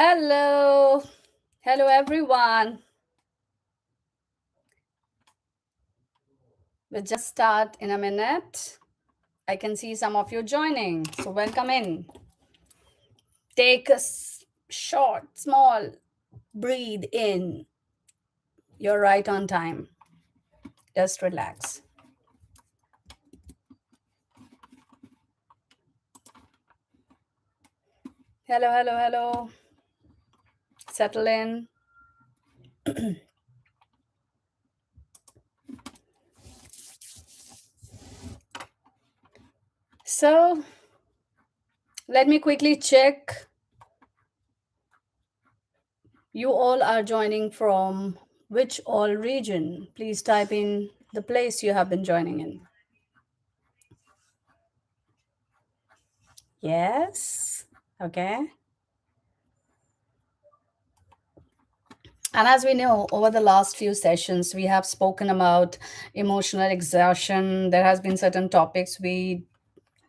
Hello. Hello, everyone. We'll just start in a minute. I can see some of you joining. So, welcome in. Take a short, small breathe in. You're right on time. Just relax. Hello, hello, hello. Settle in. So, let me quickly check. You all are joining from which all region? Please type in the place you have been joining in. Yes. Okay. And as we know, over the last few sessions, we have spoken about emotional exhaustion. There has been certain topics we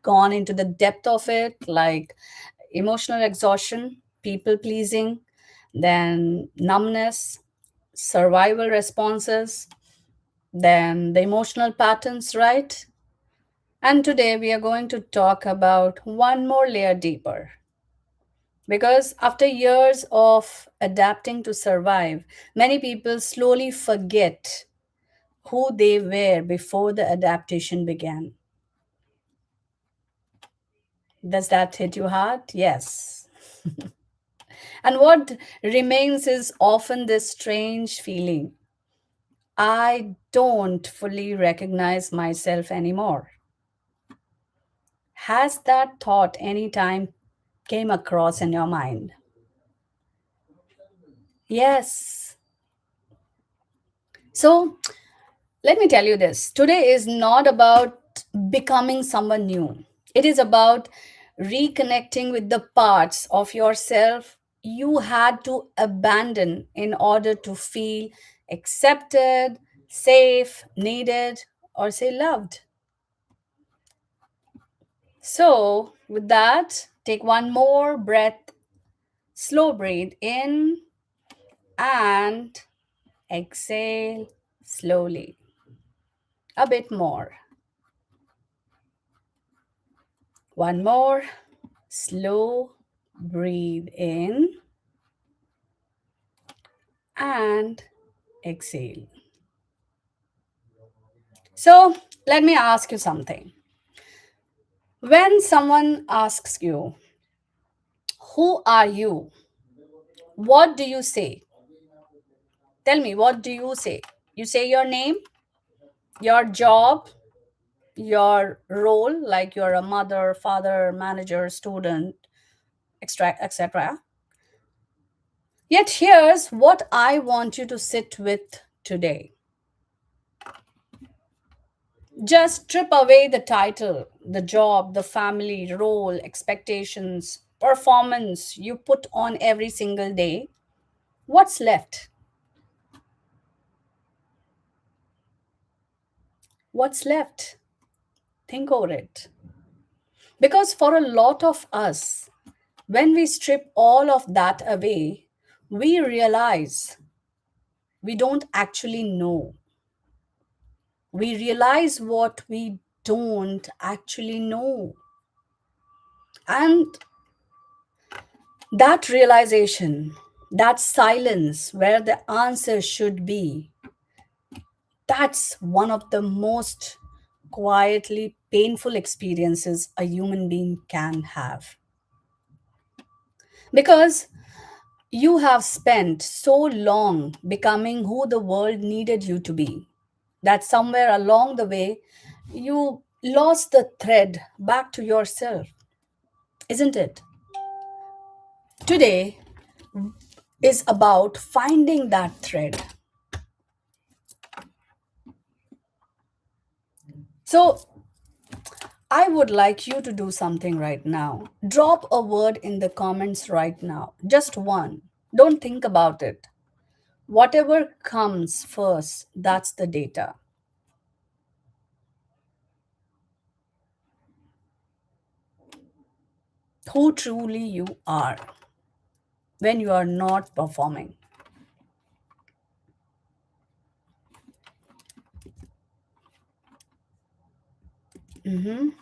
gone into the depth of it, like emotional exhaustion, people pleasing, then numbness, survival responses, then the emotional patterns, right? And today we are going to talk about one more layer deeper. Because after years of adapting to survive, many people slowly forget who they were before the adaptation began. Does that hit you hard? Yes. And what remains is often this strange feeling I don't fully recognize myself anymore. Has that thought any time came across in your mind? Yes. So let me tell you this today is not about becoming someone new, it is about reconnecting with the parts of yourself you had to abandon in order to feel accepted, safe, needed, or say loved. So, with that, take one more breath, slow breathe in and exhale slowly. A bit more. One more. Slow breathe in and exhale. So, let me ask you something. When someone asks you, who are you? What do you say? Tell me, what do you say? You say your name, your job, your role, like you're a mother, father, manager, student, etc. Yet, here's what I want you to sit with today. Just strip away the title, the job, the family, role, expectations, performance you put on every single day. What's left? What's left? Think over it. Because for a lot of us, when we strip all of that away, we realize we don't actually know. We realize what we don't actually know. And that realization, that silence where the answer should be, that's one of the most quietly painful experiences a human being can have. Because you have spent so long becoming who the world needed you to be that somewhere along the way, you lost the thread back to yourself, isn't it? Today is about finding that thread. So, I would like you to do something right now. Drop a word in the comments right now. Just one. Don't think about it. Whatever comes first, that's the data. Who truly you are. when you are not performing. Mhm.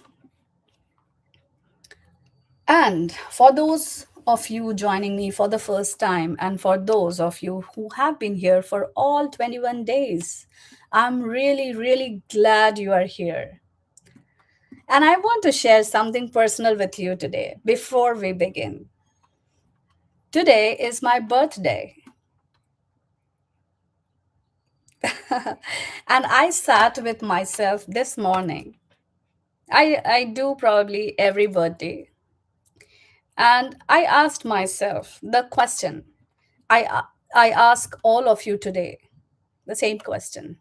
And for those of you joining me for the first time, and for those of you who have been here for all 21 days, I'm really, really glad you are here. And I want to share something personal with you today before we begin. Today is my birthday, and I sat with myself this morning. I do probably every birthday. And I asked myself the question I ask all of you today, the same question.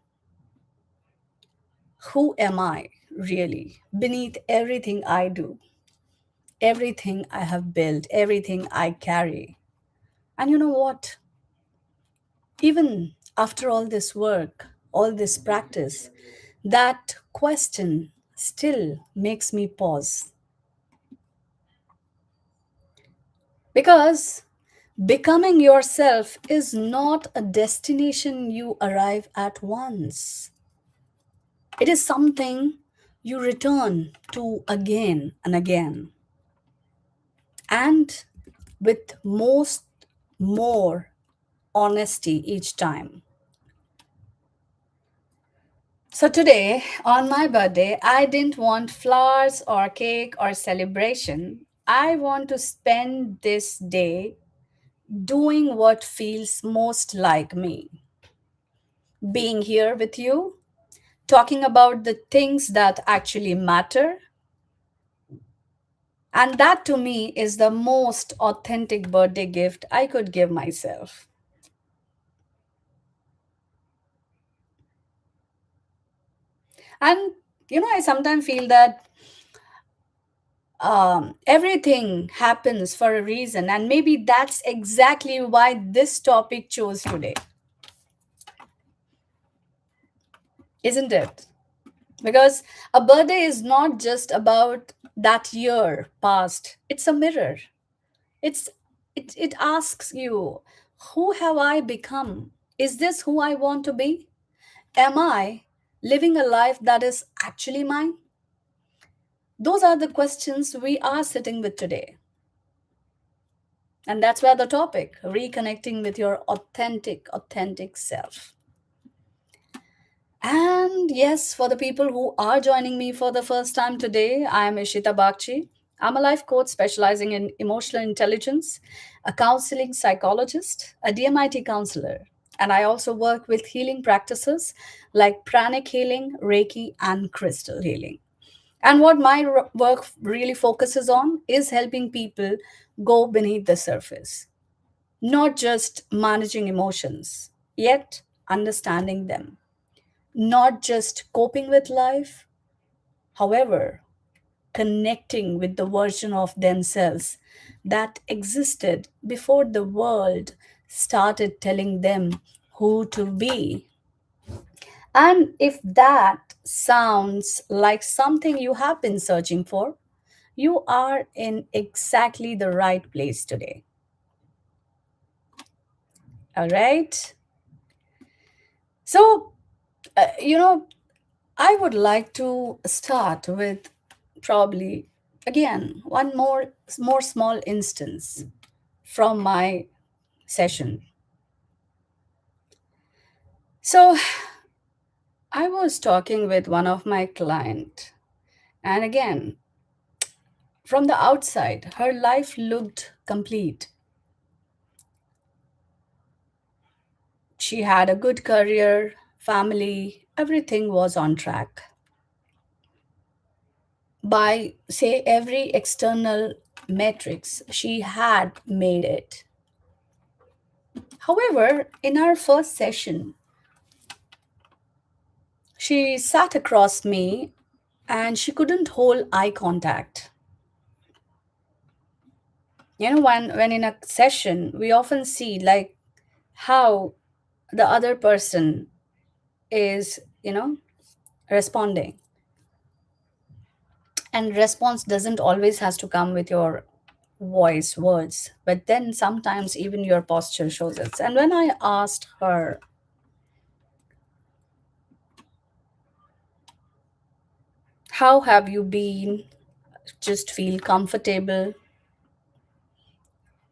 Who am I really beneath everything I do, everything I have built, everything I carry? And you know what? Even after all this work, all this practice, that question still makes me pause. Because becoming yourself is not a destination you arrive at once. It is something you return to again and again, and with most more honesty each time. So today, on my birthday, I didn't want flowers or cake or celebration. I want to spend this day doing what feels most like me. Being here with you, talking about the things that actually matter. And that to me is the most authentic birthday gift I could give myself. And I sometimes feel that everything happens for a reason, and maybe that's exactly why this topic chose today, isn't it? Because a birthday is not just about that year past, it's a mirror. It's it asks you, who have I become? Is this who I want to be? Am I living a life that is actually mine? Those are the questions we are sitting with today. And that's where the topic, reconnecting with your authentic self. And yes, for the people who are joining me for the first time today, I'm Ishita Bagchi. I'm a life coach specializing in emotional intelligence, a counseling psychologist, a DMIT counselor, and I also work with healing practices like pranic healing, Reiki, and crystal healing. And what my work really focuses on is helping people go beneath the surface, not just managing emotions, yet understanding them, not just coping with life, however, connecting with the version of themselves that existed before the world started telling them who to be. And if that sounds like something you have been searching for, you are in exactly the right place today. All right. So, you know, I would like to start with probably again one more small instance from my session. So I was talking with one of my client, and again from the outside her life looked complete. She had a good career, family, everything was on track. By say every external metrics she had made it. However, in our first session, she sat across me and she couldn't hold eye contact. When in a session, we often see like how the other person is, responding. And response doesn't always has to come with your voice, words, but then sometimes even your posture shows it. And when I asked her, how have you been? Just feel comfortable.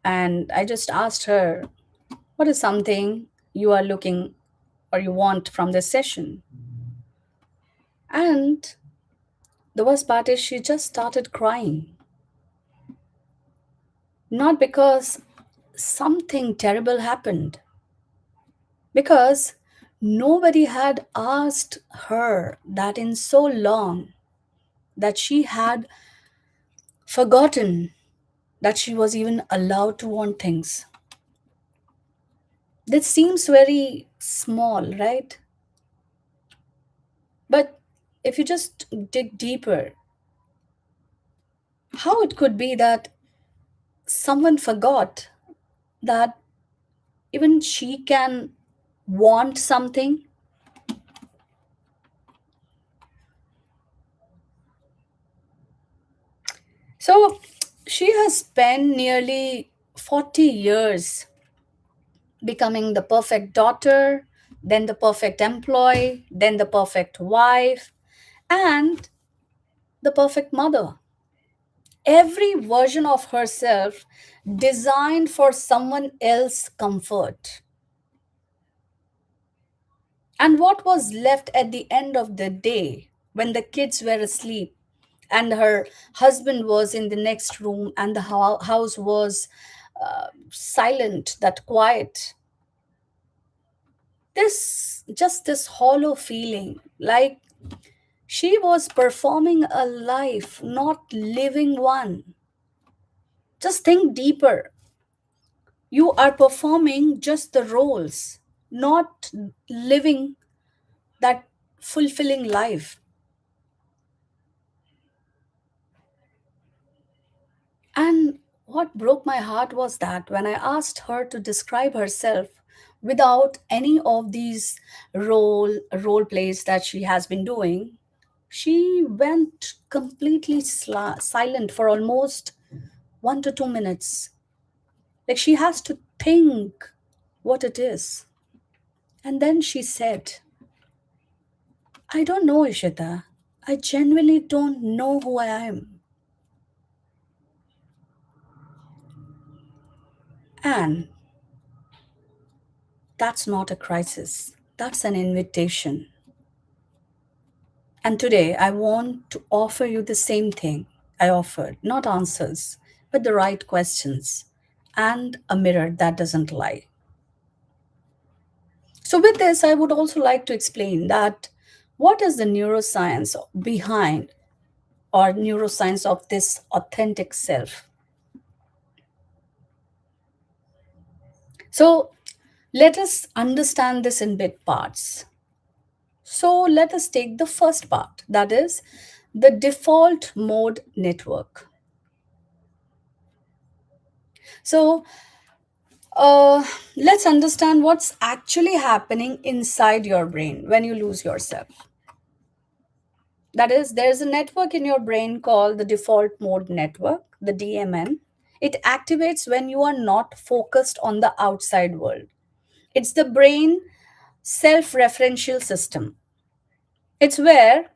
And I just asked her, what is something you are looking or you want from this session? And the worst part is she just started crying. Not because something terrible happened, because nobody had asked her that in so long that she had forgotten that she was even allowed to want things. This seems very small, right? But if you just dig deeper, how it could be that someone forgot that even she can want something? So she has spent nearly 40 years becoming the perfect daughter, then the perfect employee, then the perfect wife, and the perfect mother. Every version of herself designed for someone else's comfort. And what was left at the end of the day when the kids were asleep and her husband was in the next room and the house was silent, that quiet? This hollow feeling like she was performing a life, not living one. Just think deeper. You are performing just the roles, not living that fulfilling life. And what broke my heart was that when I asked her to describe herself without any of these role plays that she has been doing, she went completely silent for almost 1 to 2 minutes. Like she has to think what it is. And then she said, I don't know, Ishita. I genuinely don't know who I am. And that's not a crisis, that's an invitation. And today I want to offer you the same thing I offered, not answers, but the right questions and a mirror that doesn't lie. So, with this, I would also like to explain that what is the neuroscience behind or neuroscience of this authentic self. So, let us understand this in bit parts. So, let us take the first part, that is the default mode network. So, let's understand what's actually happening inside your brain when you lose yourself. That is, there's a network in your brain called the default mode network, the DMN. It activates when you are not focused on the outside world. It's the brain self referential system. It's where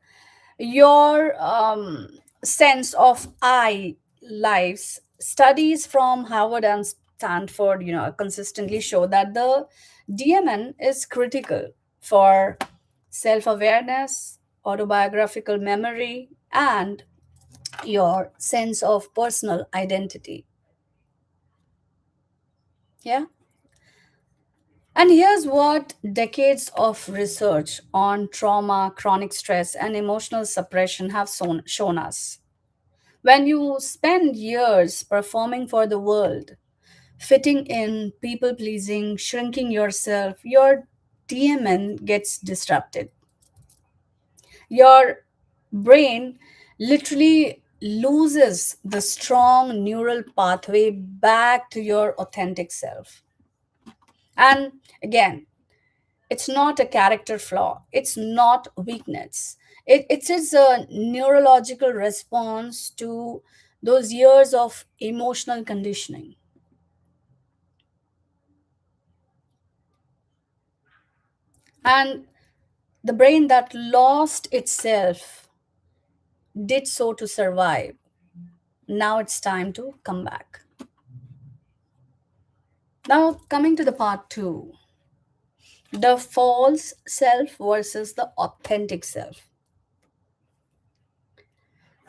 your sense of I lives. Studies from Harvard and Stanford, consistently show that the DMN is critical for self-awareness, autobiographical memory, and your sense of personal identity. Yeah. And here's what decades of research on trauma, chronic stress, and emotional suppression have shown us. When you spend years performing for the world, fitting in, people pleasing, shrinking yourself, your DMN gets disrupted. Your brain literally loses the strong neural pathway back to your authentic self. And again, it's not a character flaw, it's not weakness. It is a neurological response to those years of emotional conditioning. And the brain that lost itself did so to survive. Now it's time to come back. Now, coming to the part two, the false self versus the authentic self.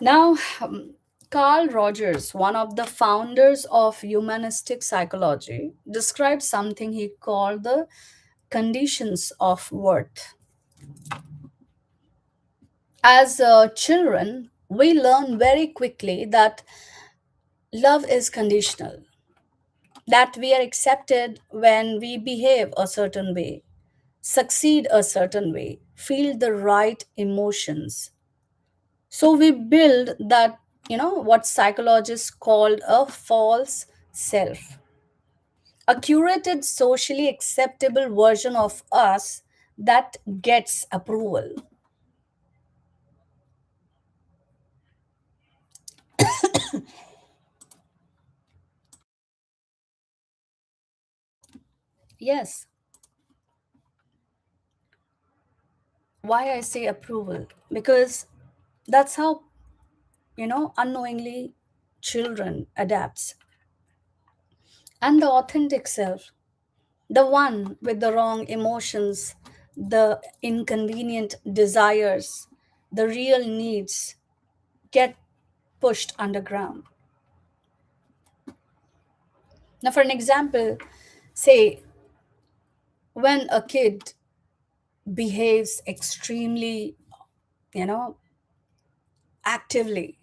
Now, Carl Rogers, one of the founders of humanistic psychology, described something he called the conditions of worth. As children, we learn very quickly that love is conditional, that we are accepted when we behave a certain way, succeed a certain way, feel the right emotions. So we build that, what psychologists called a false self, a curated, socially acceptable version of us that gets approval. Yes, why I say approval? Because that's how, unknowingly children adapts. And the authentic self, the one with the wrong emotions, the inconvenient desires, the real needs, get pushed underground. Now, for an example, say when a kid behaves extremely, you know, actively,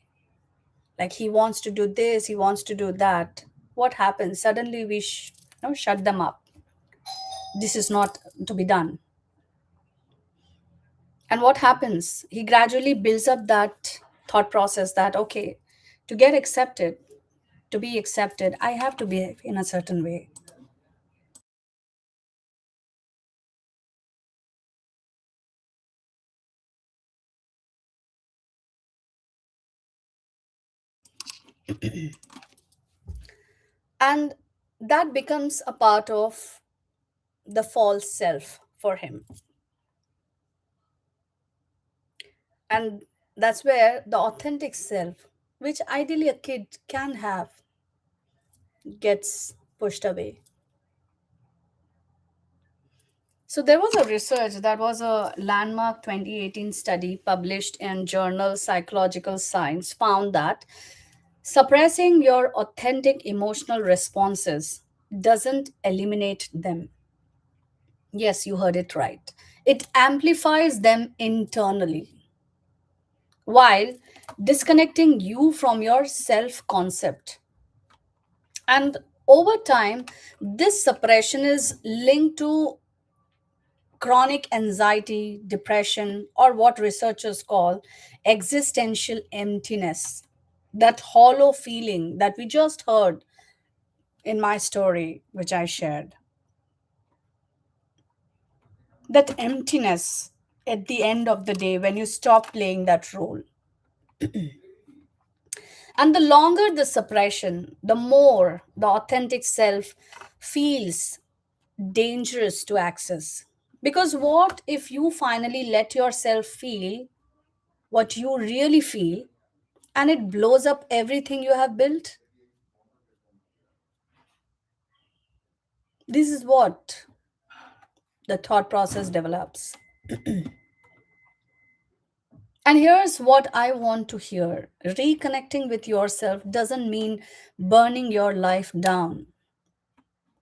like he wants to do this, he wants to do that, what happens? Suddenly we shut them up. This is not to be done. And what happens? He gradually builds up that thought process that, okay, to get accepted, to be accepted, I have to behave in a certain way. And that becomes a part of the false self for him. And that's where the authentic self, which ideally a kid can have, gets pushed away. So there was a research that was a landmark 2018 study published in journal Psychological Science found that suppressing your authentic emotional responses doesn't eliminate them. Yes, you heard it right. It amplifies them internally while disconnecting you from your self concept. And over time, this suppression is linked to chronic anxiety, depression, or what researchers call existential emptiness. That hollow feeling that we just heard in my story, which I shared. That emptiness at the end of the day when you stop playing that role. And the longer the suppression, the more the authentic self feels dangerous to access. Because what if you finally let yourself feel what you really feel and it blows up everything you have built? This is what the thought process develops. And here's what I want to hear: reconnecting with yourself doesn't mean burning your life down.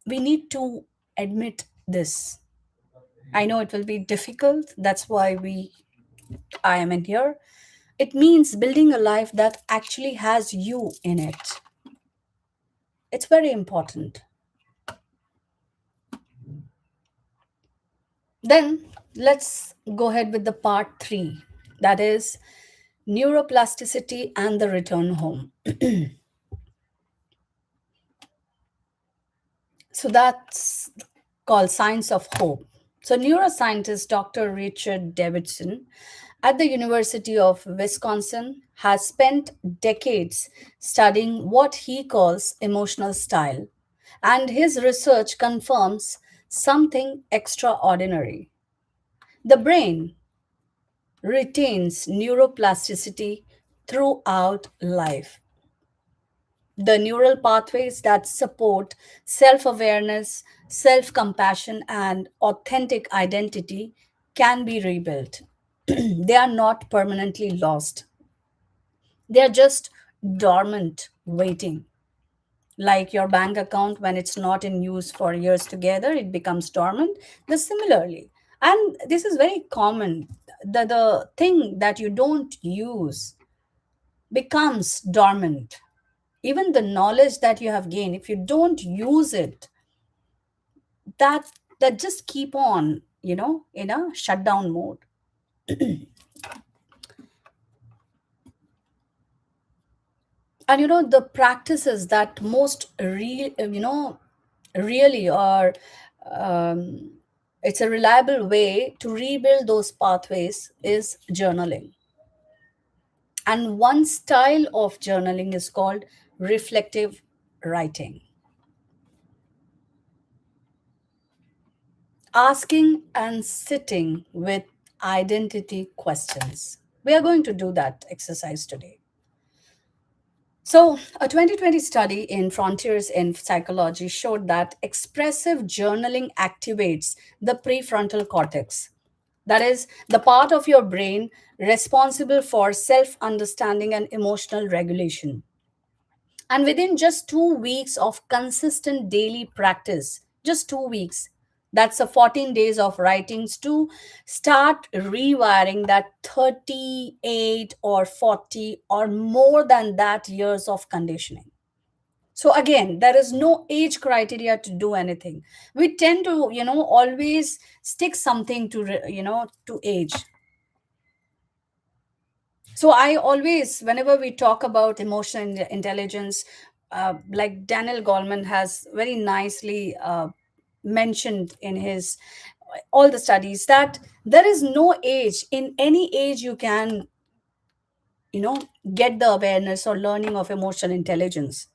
We need to admit this. I know it will be difficult. That's why I am in here. It means building a life that actually has you in it. It's very important. Then let's go ahead with the part three, that is neuroplasticity and the return home. So that's called Science of Hope. So, neuroscientist Dr. Richard Davidson at the University of Wisconsin has spent decades studying what he calls emotional style, and his research confirms something extraordinary. The brain retains neuroplasticity throughout life. The neural pathways that support self awareness, self compassion, and authentic identity can be rebuilt. They are not permanently lost, they are just dormant, waiting. Like your bank account, when it's not in use for years together, it becomes dormant. The similarly, and this is very common, the thing that you don't use becomes dormant. Even the knowledge that you have gained, if you don't use it, that that just keep on, in a shutdown mode. And the practices that most really are, um, it's a reliable way to rebuild those pathways is journaling. And one style of journaling is called reflective writing, asking and sitting with identity questions. We are going to do that exercise today. So, a 2020 study in Frontiers in Psychology showed that expressive journaling activates the prefrontal cortex. That is the part of your brain responsible for self understanding and emotional regulation. And within just 2 weeks of consistent daily practice, just 2 weeks, that's a 14 days of writings to start rewiring that 38 or 40 or more than that years of conditioning. So again, there is no age criteria to do anything. We tend to, always stick something to, to age. So I always, whenever we talk about emotional intelligence, like Daniel Goleman has very nicely mentioned in his all the studies, that there is no age. In any age you can, you know get the awareness or learning of emotional intelligence.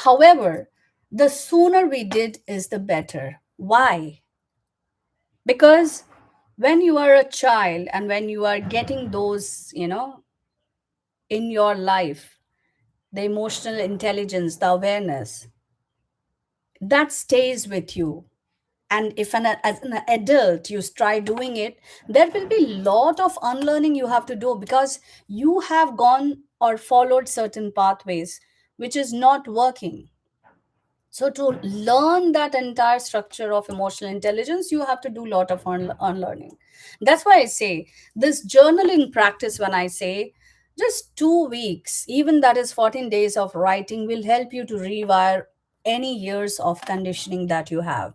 However, the sooner we did is the better. Why? Because when you are a child and when you are getting those, in your life, the emotional intelligence, the awareness, that stays with you. And if as an adult you try doing it, there will be a lot of unlearning you have to do, because you have gone or followed certain pathways which is not working. So to learn that entire structure of emotional intelligence, you have to do a lot of unlearning. That's why I say this journaling practice, when I say just 2 weeks, even that is 14 days of writing, will help you to rewire any years of conditioning that you have.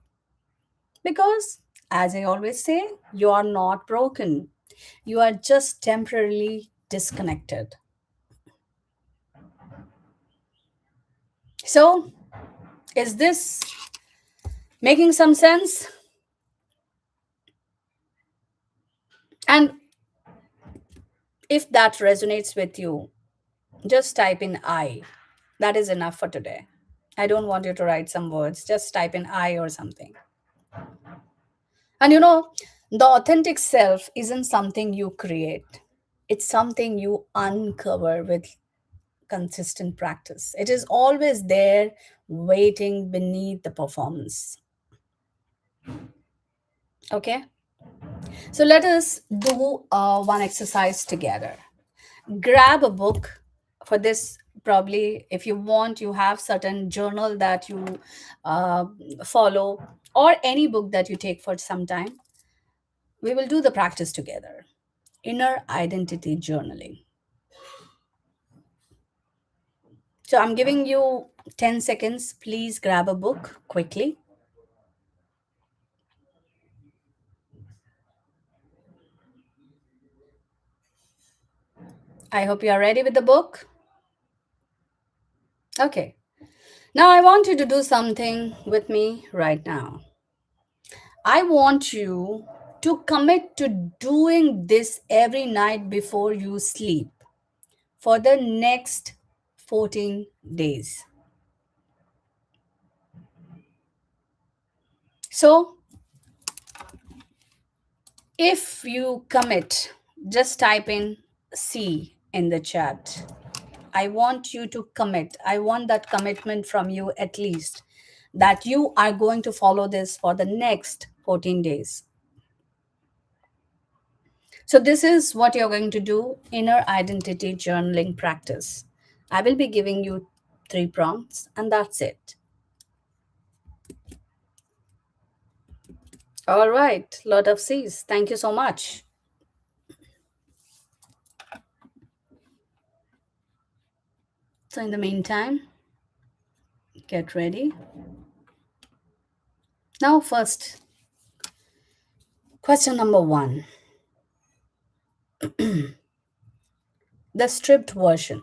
Because, as I always say, you are not broken. You are just temporarily disconnected. So, is this making some sense? And if that resonates with you, just type in I. That is enough for today. I don't want you to write some words. Just type in I or something. And the authentic self isn't something you create, it's something you uncover with consistent practice. It is always there, waiting beneath the performance. Okay? So let us do one exercise together. Grab a book for this. Probably if you want, you have certain journal that you uh, follow, or any book that you take for some time. We will do the practice together. Inner identity journaling. So I'm giving you 10 seconds. Please grab a book quickly. I hope you are ready with the book. Okay, now I want you to do something with me right now. I want you to commit to doing this every night before you sleep for the next 14 days. So, if you commit, just type in C in the chat. I want you to commit. I want that commitment from you at least that you are going to follow this for the next 14 days. So, this is what you're going to do: inner identity journaling practice. I will be giving you 3 prompts, and that's it. All right, lot of C's. Thank you so much. So, in the meantime, get ready. Now, first, question number one, the stripped version.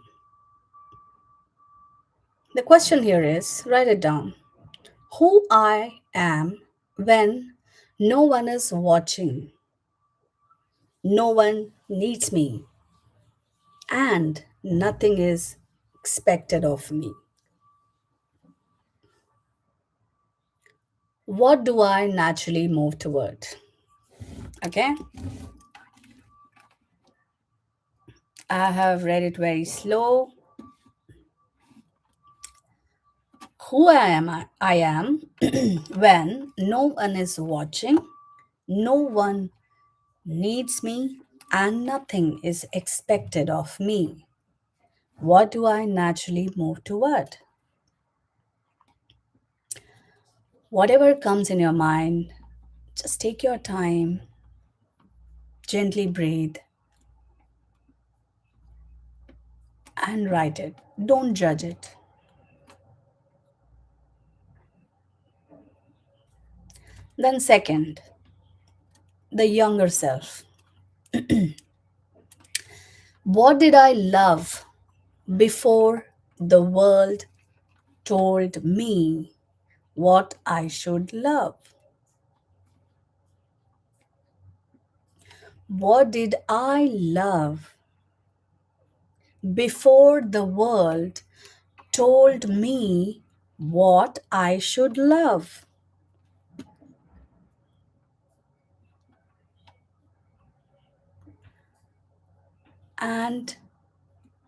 The question here is, write it down: who I am when no one is watching, no one needs me, and nothing is expected of me. What do I naturally move toward? Okay, I have read it very slow. Who I am when no one is watching, no one needs me, and nothing is expected of me. What do I naturally move toward? Whatever comes in your mind, just take your time, gently breathe, and write it. Don't judge it. Then, second, the younger self. What did I love before the world told me what I should love? What did I love before the world told me what I should love? And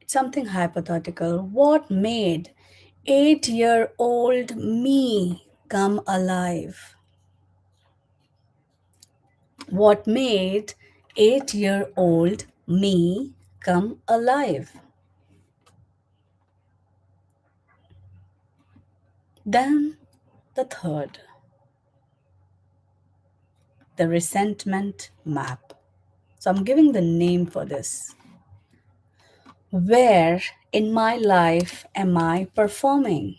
something hypothetical. What made 8-year-old me come alive? What made 8-year-old me come alive? Then the third, the resentment map. So I'm giving the name for this. Where in my life am I performing?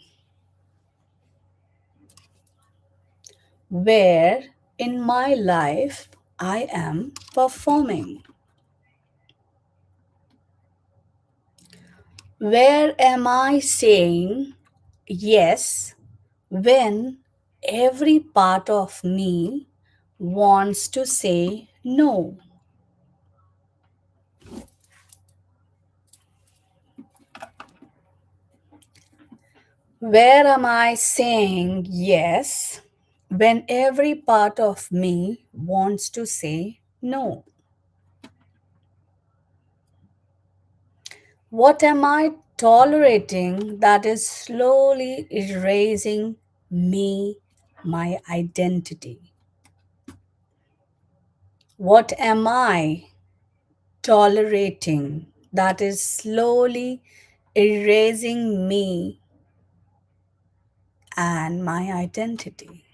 Where in my life I am performing? Where am I saying yes when every part of me wants to say no? Where am I saying yes when every part of me wants to say no? What am I tolerating that is slowly erasing me, my identity? What am I tolerating that is slowly erasing me and my identity?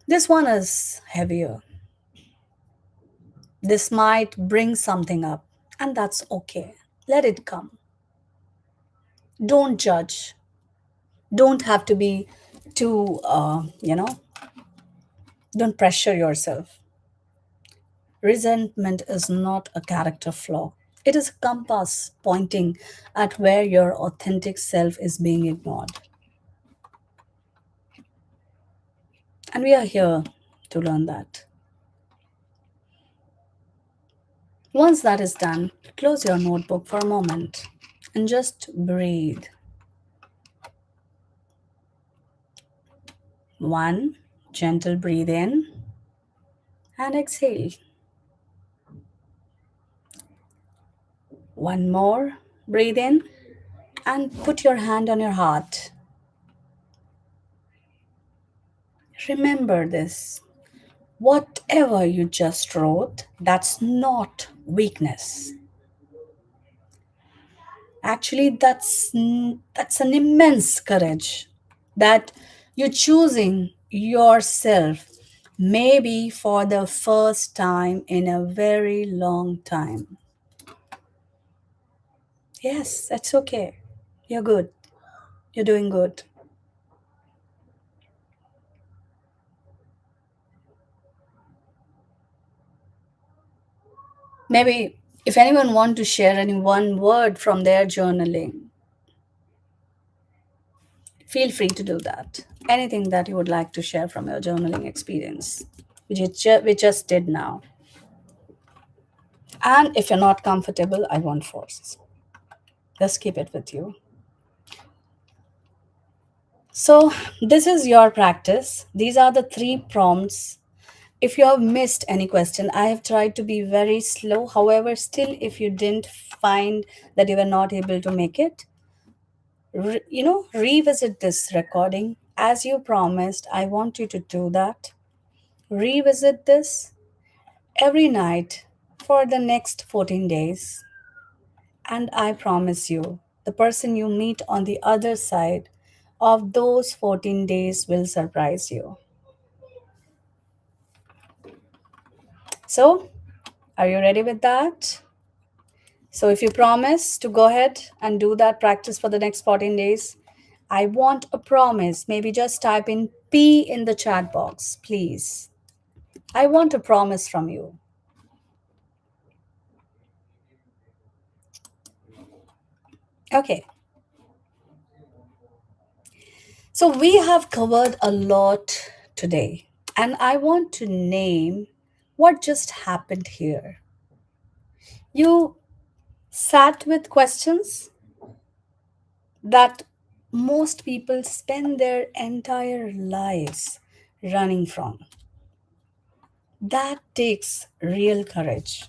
This one is heavier. This might bring something up, and that's okay. Let it come. Don't judge. Don't have to be too, don't pressure yourself. Resentment is not a character flaw, it is a compass pointing at where your authentic self is being ignored. And we are here to learn that. Once that is done, close your notebook for a moment and just breathe. One, gentle breathe in and exhale. One more, breathe in and put your hand on your heart. Remember this. Whatever you just wrote, that's not weakness. Actually, that's an immense courage that you're choosing yourself, maybe for the first time in a very long time. Yes, that's okay. You're good. You're doing good. Maybe if anyone want to share any one word from their journaling, feel free to do that. Anything that you would like to share from your journaling experience, we just did now. And if you're not comfortable, I won't force. Just keep it with you. So, this is your practice. These are the three prompts. If you have missed any question, I have tried to be very slow. However, still, if you didn't find that you were not able to make it, revisit this recording. As you promised, I want you to do that. Revisit this every night for the next 14 days. And I promise you, the person you meet on the other side of those 14 days will surprise you. So, are you ready with that? So, if you promise to go ahead and do that practice for the next 14 days, I want a promise. Maybe just type in P in the chat box, please. I want a promise from you. Okay. So, we have covered a lot today, and I want to name what just happened here. You sat with questions that most people spend their entire lives running from. That takes real courage.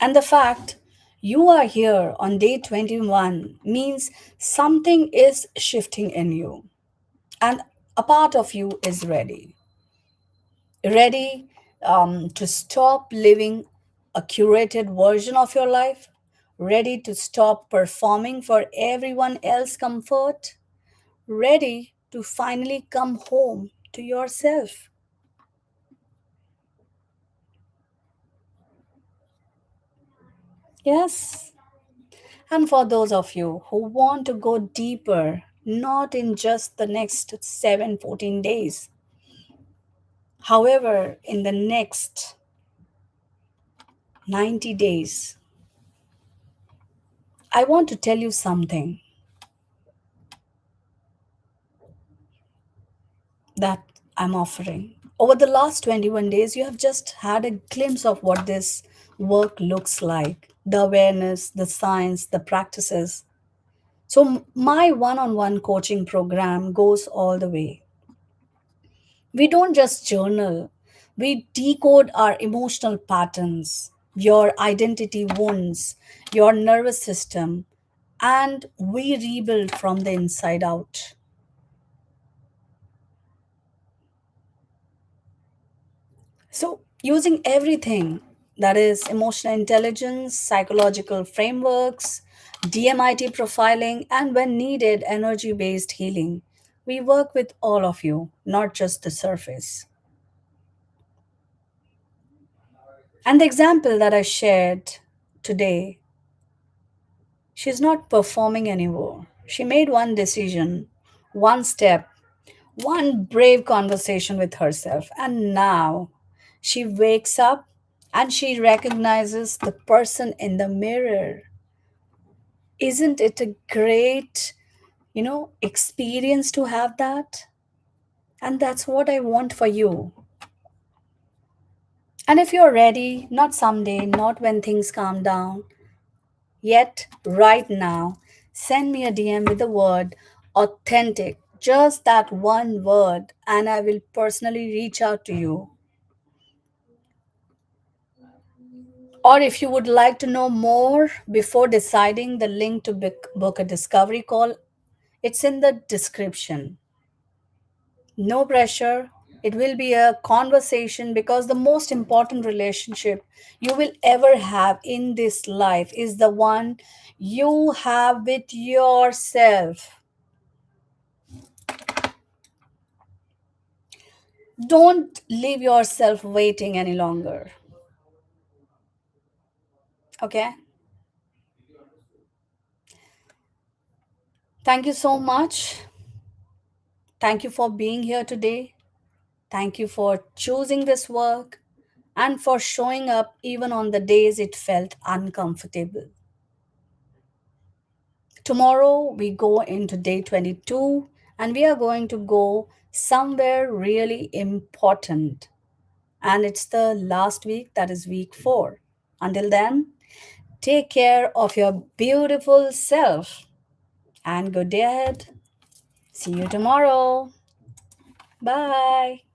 And the fact you are here on day 21 means something is shifting in you, and a part of you is ready. Ready to stop living a curated version of your life, ready to stop performing for everyone else's comfort, ready to finally come home to yourself. Yes. And for those of you who want to go deeper, not in just the next 7, 14 days, however, in the next 90 days, I want to tell you something that I'm offering. Over the last 21 days, you have just had a glimpse of what this work looks like, the awareness, the science, the practices. So, my one on one coaching program goes all the way. We don't just journal, we decode our emotional patterns, your identity wounds, your nervous system, and we rebuild from the inside out. So, using everything that is emotional intelligence, psychological frameworks, DMIT profiling, and when needed, energy based healing, we work with all of you, not just the surface. And the example that I shared today, she's not performing anymore. She made one decision, one step, one brave conversation with herself, and now she wakes up and she recognizes the person in the mirror. Isn't it a great, experience to have that? And that's what I want for you. And if you're ready, not someday, not when things calm down, yet right now, send me a DM with the word authentic, just that one word, and I will personally reach out to you. Or if you would like to know more before deciding, the link to book a discovery call, it's in the description. No pressure. It will be a conversation because the most important relationship you will ever have in this life is the one you have with yourself. Don't leave yourself waiting any longer. Okay? Thank you so much. Thank you for being here today. Thank you for choosing this work and for showing up even on the days it felt uncomfortable. Tomorrow we go into day 22 and we are going to go somewhere really important. And it's the last week, that is week 4. Until then, take care of your beautiful self and good day ahead. See you tomorrow. Bye.